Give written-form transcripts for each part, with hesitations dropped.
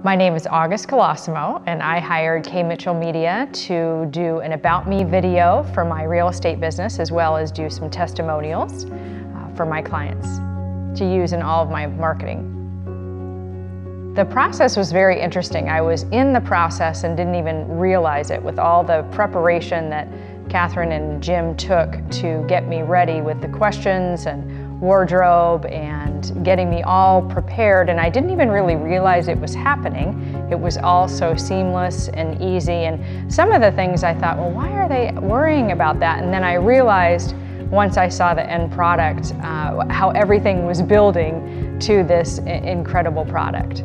My name is August Colosimo, and I hired Kay Mitchell Media to do an About Me video for my real estate business, as well as do some testimonials for my clients to use in all of my marketing. The process was very interesting. I was in the process and didn't even realize it, with all the preparation that Catherine and Jim took to get me ready with the questions and wardrobe and getting me all prepared, and I didn't even really realize it was happening. It was all so seamless and easy, and some of the things I thought, well, why are they worrying about that? And then I realized, once I saw the end product, how everything was building to this incredible product.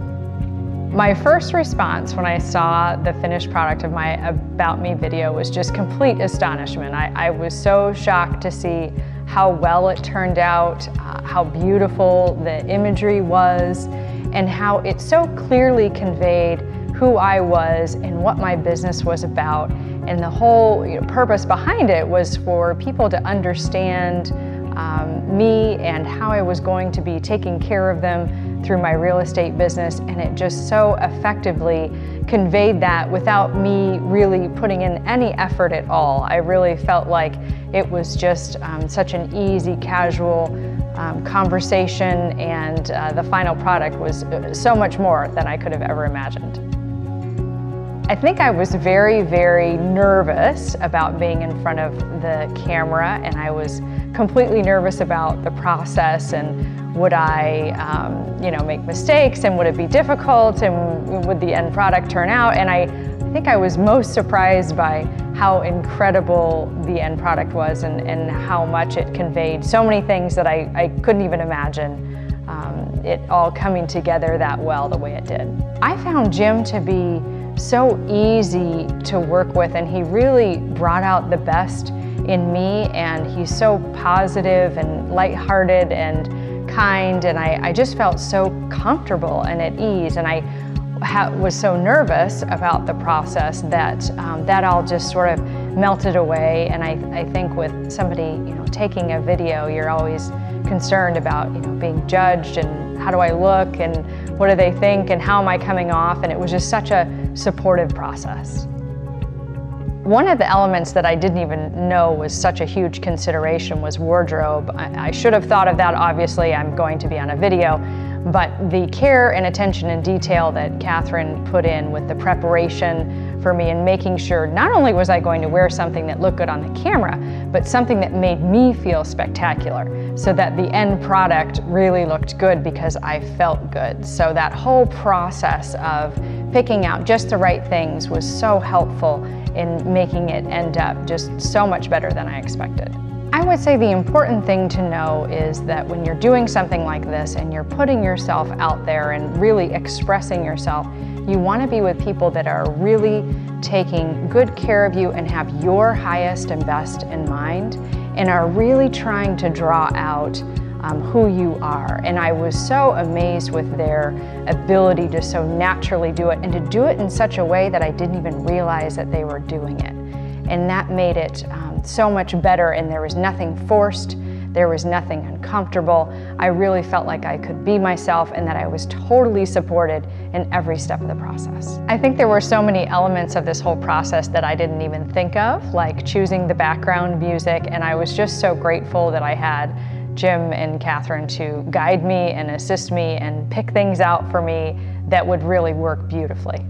My first response when I saw the finished product of my About Me video was just complete astonishment. I was so shocked to see how well it turned out, how beautiful the imagery was, and how it so clearly conveyed who I was and what my business was about. And the whole purpose behind it was for people to understand me and how I was going to be taking care of them through my real estate business, and it just so effectively conveyed that without me really putting in any effort at all. I really felt like it was just such an easy, casual conversation, and the final product was so much more than I could have ever imagined. I think I was very, very nervous about being in front of the camera, and I was completely nervous about the process, and would I make mistakes, and would it be difficult, and would the end product turn out? And I think I was most surprised by how incredible the end product was, and how much it conveyed so many things that I couldn't even imagine it all coming together that well the way it did. I found Jim to be so easy to work with, and he really brought out the best in me, and he's so positive and lighthearted and kind, and I just felt so comfortable and at ease, and I was so nervous about the process that that all just sort of melted away. And I think with somebody taking a video, you're always concerned about being judged, and how do I look, and what do they think, and how am I coming off, and it was just such a supportive process. One of the elements that I didn't even know was such a huge consideration was wardrobe. I should have thought of that. Obviously, I'm going to be on a video, but the care and attention and detail that Catherine put in with the preparation for me, and making sure not only was I going to wear something that looked good on the camera, but something that made me feel spectacular, so that the end product really looked good because I felt good. So that whole process of picking out just the right things was so helpful in making it end up just so much better than I expected. I would say the important thing to know is that when you're doing something like this and you're putting yourself out there and really expressing yourself, you want to be with people that are really taking good care of you and have your highest and best in mind, and are really trying to draw out who you are. And I was so amazed with their ability to so naturally do it, and to do it in such a way that I didn't even realize that they were doing it. And that made it so much better, and there was nothing forced, there was nothing uncomfortable. I really felt like I could be myself, and that I was totally supported in every step of the process. I think there were so many elements of this whole process that I didn't even think of, like choosing the background music, and I was just so grateful that I had Jim and Catherine to guide me and assist me and pick things out for me that would really work beautifully.